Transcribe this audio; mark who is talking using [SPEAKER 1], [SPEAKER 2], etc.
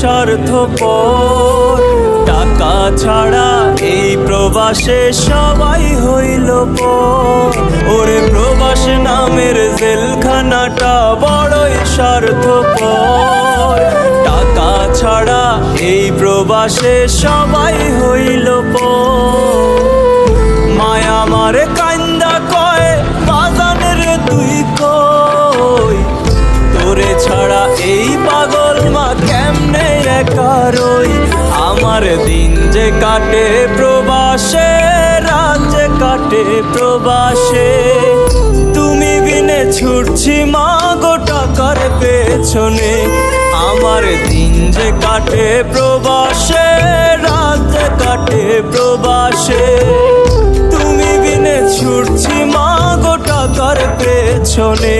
[SPEAKER 1] স্বার্থপর। টাকা ছাড়া এই প্রবাসে সবাই হইল পর। ওরে প্রবাস নামের জেলখানাটা বড়ই স্বার্থপর। টাকা ছাড়া এই প্রবাসে সবাই হইল পর। মায়া মারে কান্দা কয় বাজানের তুই কই, তোরে ছাড়া এই পাগল মা কেমনে একা রই। আমার দিন যে কাটে প্রবাসে, রাত যে কাটে প্রবাসে, তুমি বিনে ছুটছি মা গো টাকার পেছনে। আমার দিন যে কাটে প্রবাসে, রাত যে কাটে প্রবাসে, তুমি বিনে ছুটছি মা গো টাকার পেছনে।